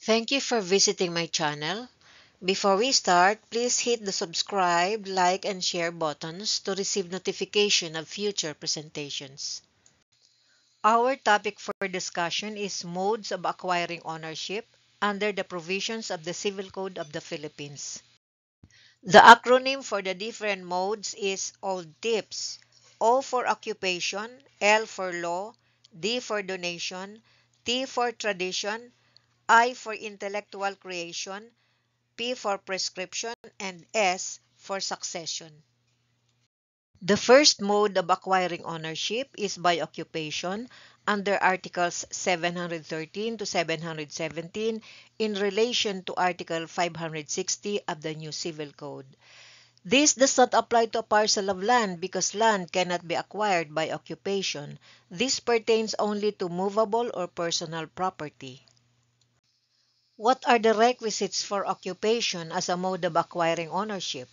Thank you for visiting my channel. Before we start, please hit the subscribe, like, and share buttons to receive notification of future presentations. Our topic for discussion is modes of acquiring ownership under the provisions of the Civil Code of the Philippines. The acronym for the different modes is OLDTIPS: O for occupation, L for law, D for donation, T for tradition, I for intellectual creation, P for prescription, and S for succession. The first mode of acquiring ownership is by occupation under Articles 713 to 717 in relation to Article 560 of the new Civil Code. This does not apply to a parcel of land because land cannot be acquired by occupation. This pertains only to movable or personal property. What are the requisites for occupation as a mode of acquiring ownership?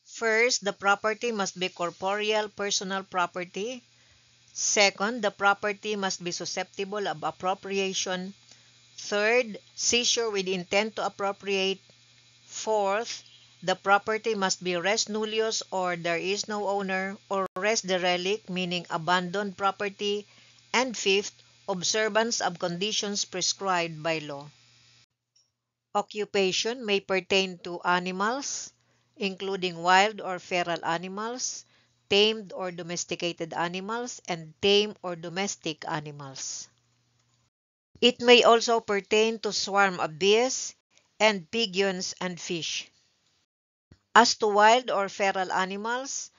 First, the property must be corporeal personal property. Second, the property must be susceptible of appropriation. Third, seizure with intent to appropriate. Fourth, the property must be res nullius or there is no owner, or res derelict meaning abandoned property. And fifth, observance of conditions prescribed by law. Occupation may pertain to animals, including wild or feral animals, tamed or domesticated animals, and tame or domestic animals. It may also pertain to swarm of bees and pigeons and fish. As to wild or feral animals,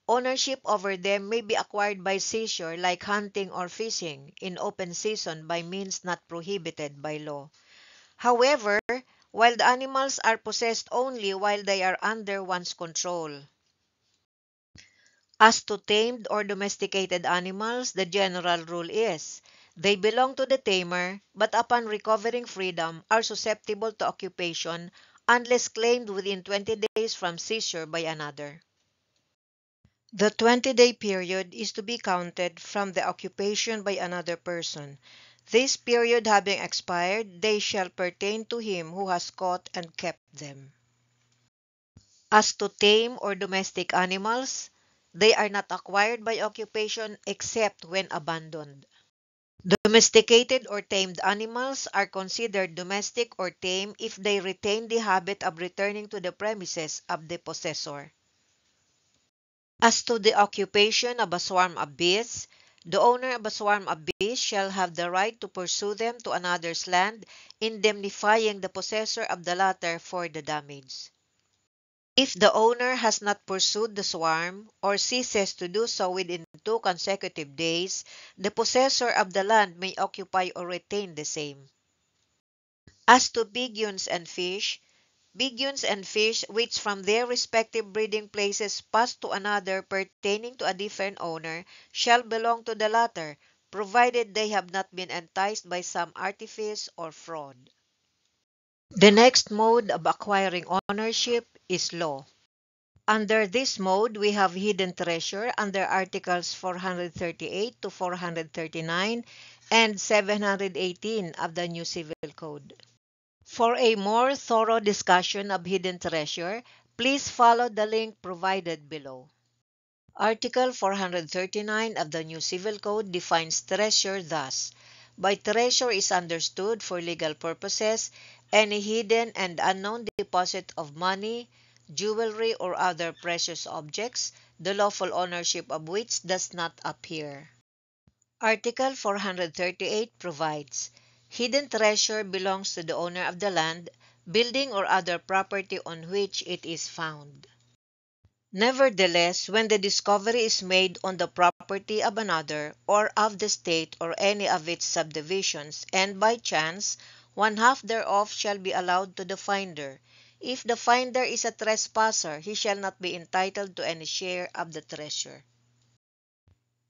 ownership over them may be acquired by seizure like hunting or fishing in open season by means not prohibited by law. However, wild animals are possessed only while they are under one's control. As to tamed or domesticated animals, the general rule is they belong to the tamer but upon recovering freedom are susceptible to occupation unless claimed within 20 days from seizure by another. The 20-day period is to be counted from the occupation by another person. This period having expired, they shall pertain to him who has caught and kept them. As to tame or domestic animals, they are not acquired by occupation except when abandoned. Domesticated or tamed animals are considered domestic or tame if they retain the habit of returning to the premises of the possessor. As to the occupation of a swarm of bees, the owner of a swarm of bees shall have the right to pursue them to another's land, indemnifying the possessor of the latter for the damage. If the owner has not pursued the swarm or ceases to do so within 2 consecutive days, the possessor of the land may occupy or retain the same. As to pigeons and fish which from their respective breeding places pass to another pertaining to a different owner shall belong to the latter, provided they have not been enticed by some artifice or fraud. The next mode of acquiring ownership is law. Under this mode, we have hidden treasure under Articles 438 to 439 and 718 of the new Civil Code. For a more thorough discussion of hidden treasure, please follow the link provided below. Article 439 of the new Civil Code defines treasure thus: by treasure is understood for legal purposes any hidden and unknown deposit of money, jewelry, or other precious objects, the lawful ownership of which does not appear. Article 438 provides, hidden treasure belongs to the owner of the land, building, or other property on which it is found. Nevertheless, when the discovery is made on the property of another, or of the state, or any of its subdivisions, and by chance, one half thereof shall be allowed to the finder. If the finder is a trespasser, he shall not be entitled to any share of the treasure.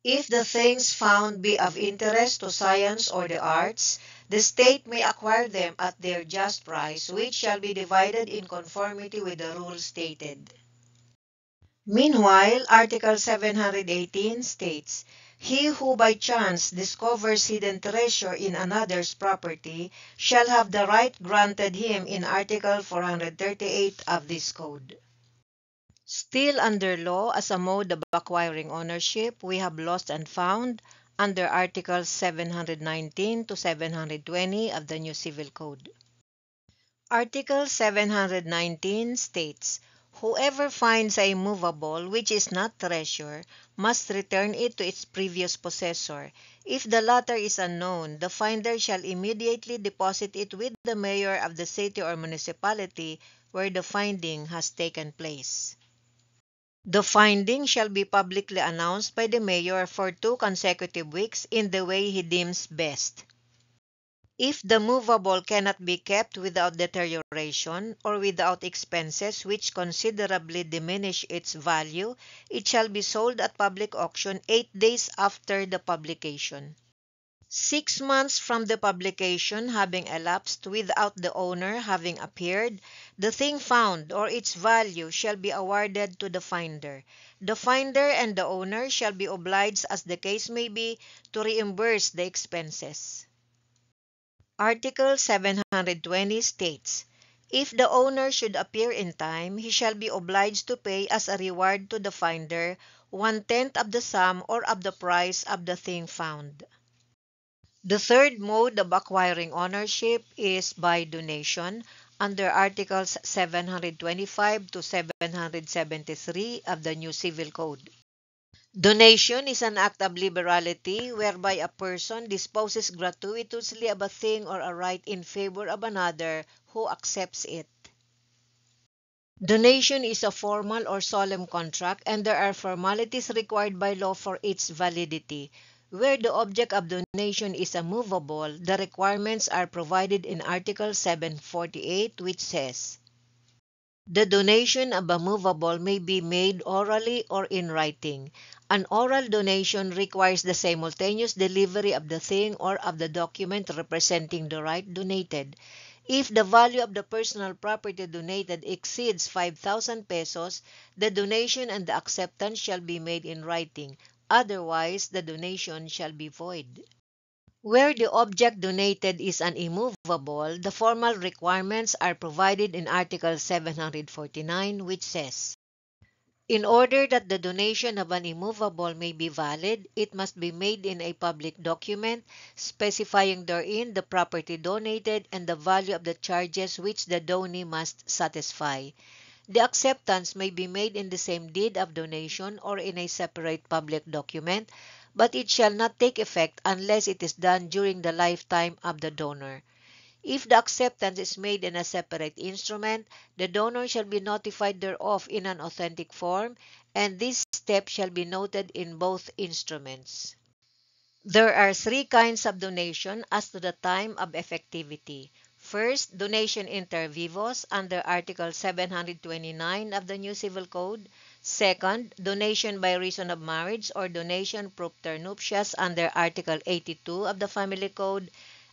If the things found be of interest to science or the arts, the state may acquire them at their just price, which shall be divided in conformity with the rules stated. Meanwhile, Article 718 states, He who by chance discovers hidden treasure in another's property shall have the right granted him in Article 438 of this code. Still under law as a mode of acquiring ownership, we have lost and found under Articles 719 to 720 of the New Civil Code. Article 719 states, "Whoever finds a movable which is not treasure must return it to its previous possessor. If the latter is unknown, the finder shall immediately deposit it with the mayor of the city or municipality where the finding has taken place. The finding shall be publicly announced by the mayor for 2 consecutive weeks in the way he deems best. If the movable cannot be kept without deterioration or without expenses which considerably diminish its value, it shall be sold at public auction 8 days after the publication. 6 months from the publication having elapsed without the owner having appeared, the thing found or its value shall be awarded to the finder. The finder and the owner shall be obliged, as the case may be, to reimburse the expenses." Article 720 states, "If the owner should appear in time, he shall be obliged to pay as a reward to the finder 1/10 of the sum or of the price of the thing found." The third mode of acquiring ownership is by donation under Articles 725 to 773 of the New Civil Code. Donation is an act of liberality whereby a person disposes gratuitously of a thing or a right in favor of another who accepts it. Donation is a formal or solemn contract, and there are formalities required by law for its validity. Where the object of donation is a movable, the requirements are provided in Article 748, which says, "The donation of a movable may be made orally or in writing. An oral donation requires the simultaneous delivery of the thing or of the document representing the right donated. If the value of the personal property donated exceeds 5,000 pesos, the donation and the acceptance shall be made in writing. Otherwise, the donation shall be void." Where the object donated is an immovable, the formal requirements are provided in Article 749, which says, "In order that the donation of an immovable may be valid, it must be made in a public document, specifying therein the property donated and the value of the charges which the donee must satisfy. The acceptance may be made in the same deed of donation or in a separate public document, but it shall not take effect unless it is done during the lifetime of the donor. If the acceptance is made in a separate instrument, the donor shall be notified thereof in an authentic form, and this step shall be noted in both instruments." There are 3 kinds of donation as to the time of effectivity. First, donation inter vivos under Article 729 of the New Civil Code. Second, donation by reason of marriage or donation propter nuptias under Article 82 of the Family Code.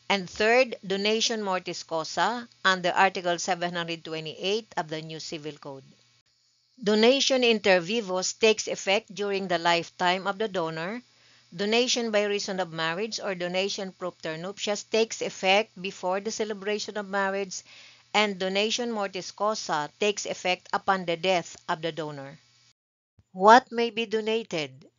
And third, donation mortis causa under Article 728 of the New Civil Code. Donation inter vivos takes effect during the lifetime of the donor. Donation by reason of marriage or donation propter nuptias takes effect before the celebration of marriage, and donation mortis causa takes effect upon the death of the donor. What may be donated?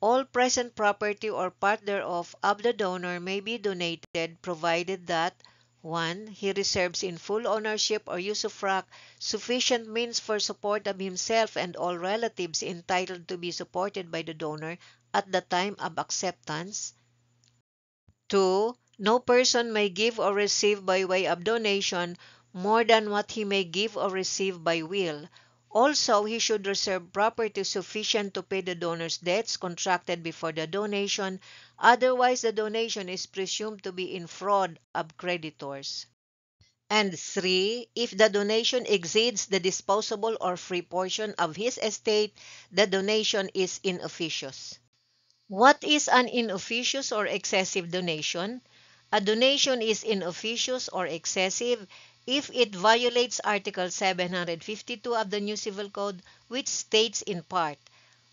All present property or part thereof of the donor may be donated, provided that 1. He reserves in full ownership or usufruct sufficient means for support of himself and all relatives entitled to be supported by the donor at the time of acceptance. 2. No person may give or receive by way of donation more than what he may give or receive by will. Also, he should reserve property sufficient to pay the donor's debts contracted before the donation, otherwise the donation is presumed to be in fraud of creditors. And 3. If the donation exceeds the disposable or free portion of his estate, the donation is inofficious. What is an inofficious or excessive donation? A donation is inofficious or excessive if it violates Article 752 of the New Civil Code, which states in part,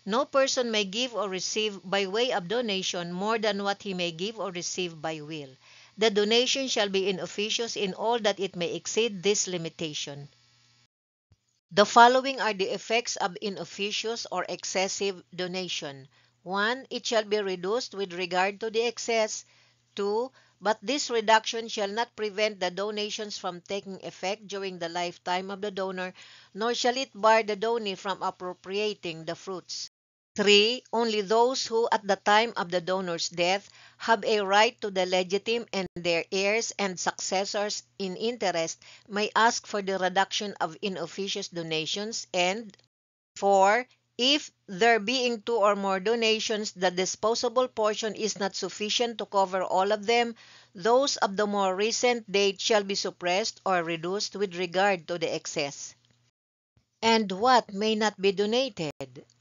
No person may give or receive by way of donation more than what he may give or receive by will. The donation shall be in officious in all that it may exceed this limitation. The following are the effects of inofficious or excessive donation. 1. It shall be reduced with regard to the excess. 2. But this reduction shall not prevent the donations from taking effect during the lifetime of the donor, nor shall it bar the donee from appropriating the fruits. 3. Only those who at the time of the donor's death have a right to the legitim and their heirs and successors in interest may ask for the reduction of inofficious donations. And 4. If there being two or more donations, the disposable portion is not sufficient to cover all of them, those of the more recent date shall be suppressed or reduced with regard to the excess. And what may not be donated?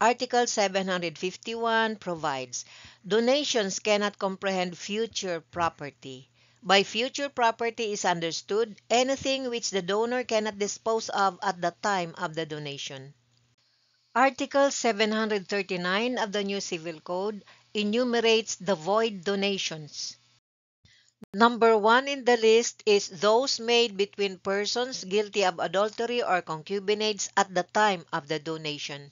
Article 751 provides, donations cannot comprehend future property. By future property is understood anything which the donor cannot dispose of at the time of the donation. Article 739 of the New Civil Code enumerates the void donations. Number 1 in the list is those made between persons guilty of adultery or concubinage at the time of the donation.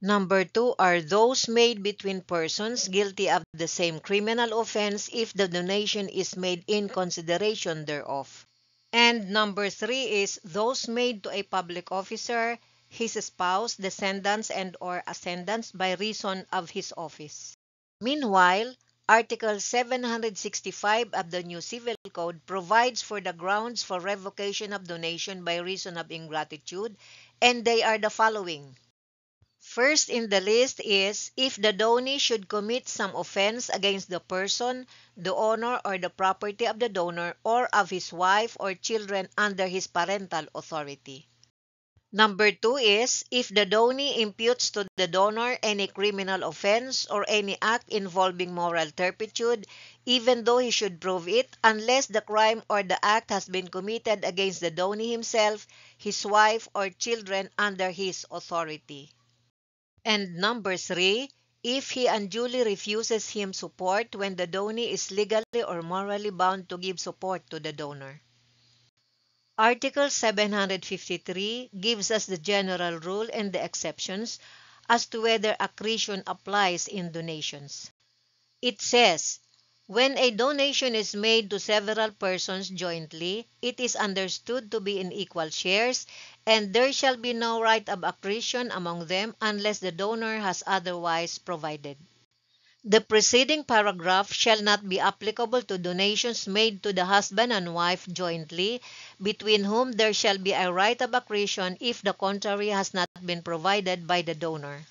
Number 2 are those made between persons guilty of the same criminal offense if the donation is made in consideration thereof. And number 3 is those made to a public officer, his spouse, descendants, and/or ascendants by reason of his office. Meanwhile, Article 765 of the New Civil Code provides for the grounds for revocation of donation by reason of ingratitude, and they are the following. First in the list is if the donee should commit some offense against the person, the honor, or the property of the donor or of his wife or children under his parental authority. Number 2 is if the donee imputes to the donor any criminal offense or any act involving moral turpitude, even though he should prove it, unless the crime or the act has been committed against the donee himself, his wife, or children under his authority. And number 3, if he unduly refuses him support when the donee is legally or morally bound to give support to the donor. Article 753 gives us the general rule and the exceptions as to whether accretion applies in donations. It says, when a donation is made to several persons jointly, it is understood to be in equal shares, and there shall be no right of accretion among them unless the donor has otherwise provided. The preceding paragraph shall not be applicable to donations made to the husband and wife jointly, between whom there shall be a right of accretion if the contrary has not been provided by the donor.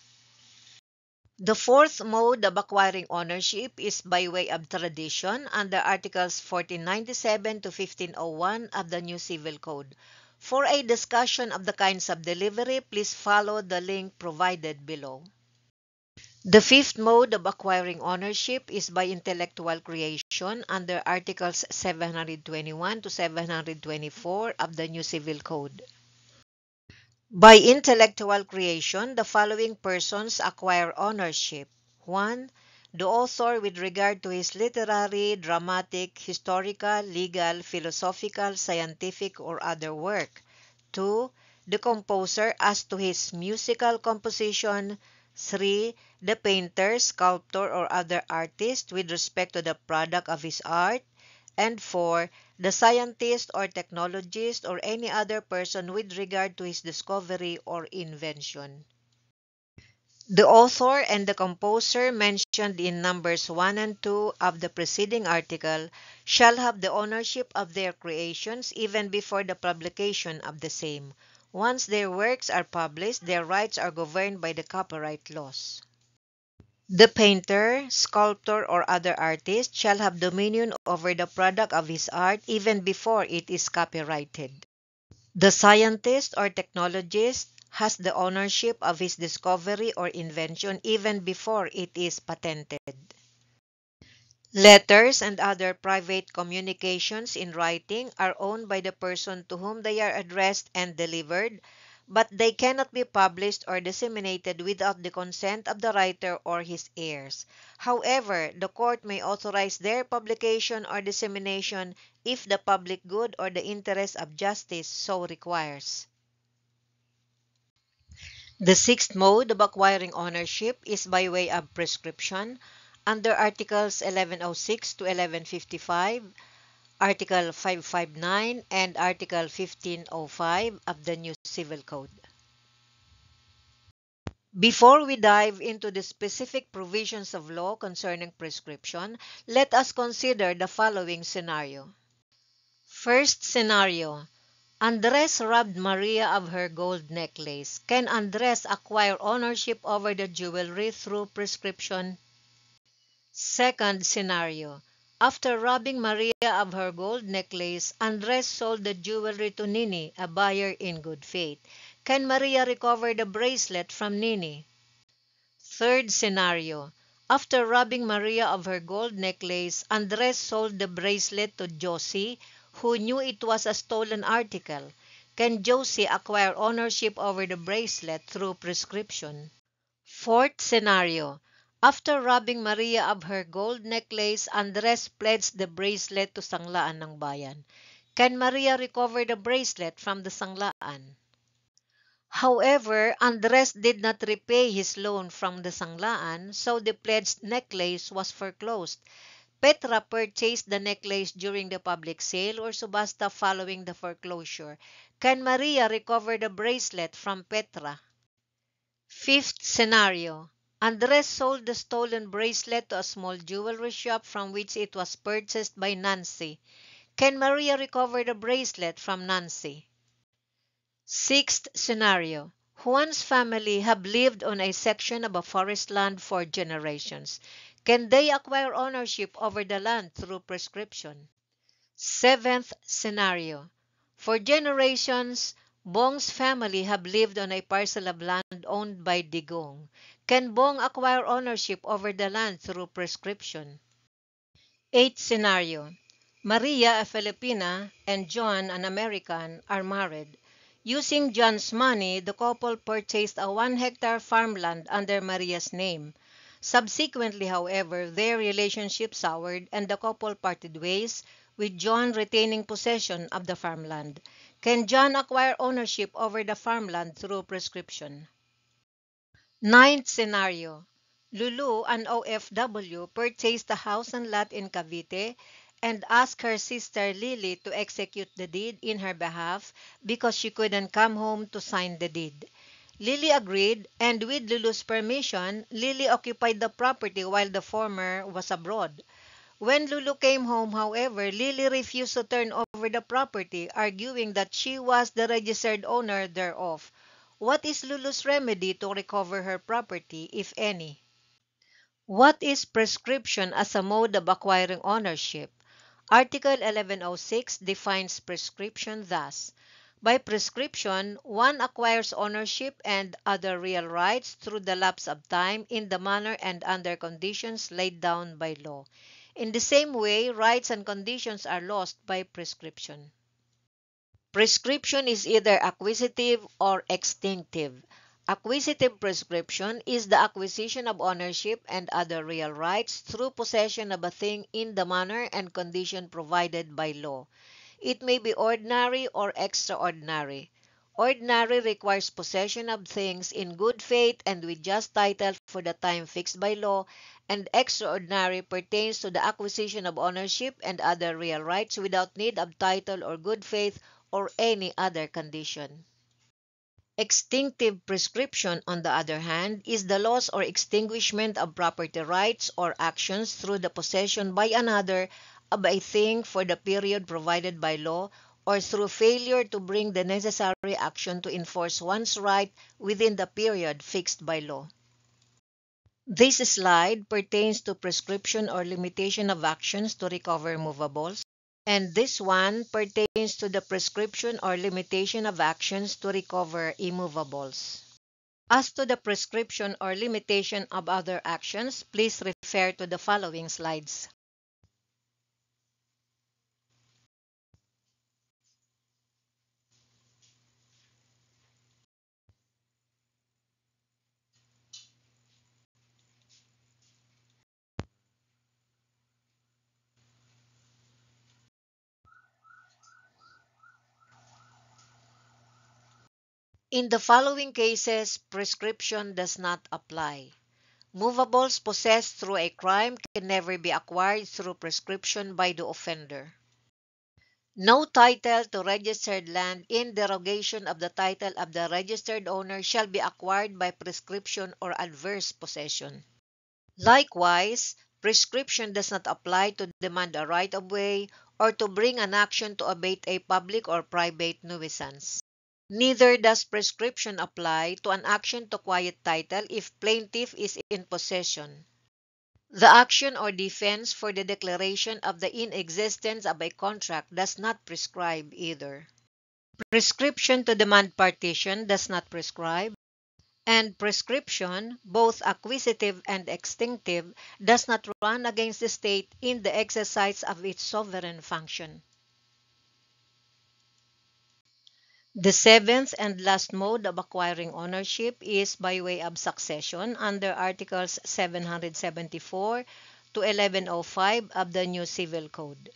The fourth mode of acquiring ownership is by way of tradition under Articles 1497 to 1501 of the New Civil Code. For a discussion of the kinds of delivery, please follow the link provided below. The fifth mode of acquiring ownership is by intellectual creation under Articles 721 to 724 of the New Civil Code. By intellectual creation, the following persons acquire ownership. 1. The author with regard to his literary, dramatic, historical, legal, philosophical, scientific, or other work. 2. The composer as to his musical composition. 3. The painter, sculptor, or other artist with respect to the product of his art. And 4. The scientist or technologist or any other person with regard to his discovery or invention. The author and the composer mentioned in numbers 1 and 2 of the preceding article shall have the ownership of their creations even before the publication of the same. Once their works are published, their rights are governed by the copyright laws. The painter, sculptor, or other artist shall have dominion over the product of his art even before it is copyrighted. The scientist or technologist has the ownership of his discovery or invention even before it is patented. Letters and other private communications in writing are owned by the person to whom they are addressed and delivered, but they cannot be published or disseminated without the consent of the writer or his heirs. However, the court may authorize their publication or dissemination if the public good or the interest of justice so requires. The sixth mode of acquiring ownership is by way of prescription under Articles 1106 to 1155, Article 559, and Article 1505 of the new Civil Code. Before we dive into the specific provisions of law concerning prescription, let us consider the following scenario. First scenario. Andres robbed Maria of her gold necklace. Can Andres acquire ownership over the jewelry through prescription? Second scenario. After robbing Maria of her gold necklace, Andres sold the jewelry to Nini, a buyer in good faith. Can Maria recover the bracelet from Nini? Third scenario. After robbing Maria of her gold necklace, Andres sold the bracelet to Josie, who knew it was a stolen article. Can Josie acquire ownership over the bracelet through prescription? Fourth scenario. After robbing Maria of her gold necklace, Andres pledged the bracelet to Sanglaan ng Bayan. Can Maria recover the bracelet from the Sanglaan? However, Andres did not repay his loan from the Sanglaan, so the pledged necklace was foreclosed. Petra purchased the necklace during the public sale or subasta following the foreclosure. Can Maria recover the bracelet from Petra? Fifth scenario. Andres sold the stolen bracelet to a small jewelry shop from which it was purchased by Nancy. Can Maria recover the bracelet from Nancy? Sixth scenario. Juan's family have lived on a section of a forest land for generations. Can they acquire ownership over the land through prescription? Seventh scenario. For generations, Bong's family have lived on a parcel of land owned by Digong. Can Bong acquire ownership over the land through prescription? Eighth scenario. Maria, a Filipina, and John, an American, are married. Using John's money, the couple purchased a 1-hectare farmland under Maria's name. Subsequently, however, their relationship soured and the couple parted ways, with John retaining possession of the farmland. Can John acquire ownership over the farmland through prescription? Ninth scenario. Lulu, an OFW, purchased a house and lot in Cavite and asked her sister Lily to execute the deed in her behalf because she couldn't come home to sign the deed. Lily agreed, and with Lulu's permission, Lily occupied the property while the former was abroad. When Lulu came home, however, Lily refused to turn over the property, arguing that she was the registered owner thereof. What is Lulu's remedy to recover her property, if any? What is prescription as a mode of acquiring ownership? Article 1106 defines prescription thus: by prescription, one acquires ownership and other real rights through the lapse of time in the manner and under conditions laid down by law. In the same way, rights and conditions are lost by prescription. Prescription is either acquisitive or extinctive. Acquisitive prescription is the acquisition of ownership and other real rights through possession of a thing in the manner and condition provided by law. It may be ordinary or extraordinary. Ordinary requires possession of things in good faith and with just title for the time fixed by law, and extraordinary pertains to the acquisition of ownership and other real rights without need of title or good faith or any other condition. Extinctive prescription, on the other hand, is the loss or extinguishment of property rights or actions through the possession by another of a thing for the period provided by law, or through failure to bring the necessary action to enforce one's right within the period fixed by law. This slide pertains to prescription or limitation of actions to recover movables, and this one pertains to the prescription or limitation of actions to recover immovables. As to the prescription or limitation of other actions, please refer to the following slides. In the following cases, prescription does not apply. Movables possessed through a crime can never be acquired through prescription by the offender. No title to registered land in derogation of the title of the registered owner shall be acquired by prescription or adverse possession. Likewise, prescription does not apply to demand a right-of-way or to bring an action to abate a public or private nuisance. Neither does prescription apply to an action to quiet title if plaintiff is in possession. The action or defense for the declaration of the inexistence of a contract does not prescribe either. Prescription to demand partition does not prescribe, and prescription, both acquisitive and extinctive, does not run against the state in the exercise of its sovereign function. The seventh and last mode of acquiring ownership is by way of succession under Articles 774 to 1105 of the New Civil Code.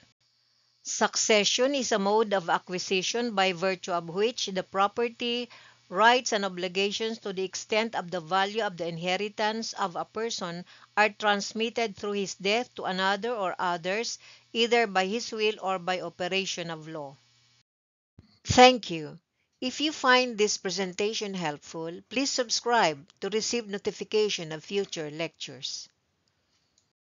Succession is a mode of acquisition by virtue of which the property, rights, and obligations to the extent of the value of the inheritance of a person are transmitted through his death to another or others, either by his will or by operation of law. Thank you. If you find this presentation helpful, please subscribe to receive notification of future lectures.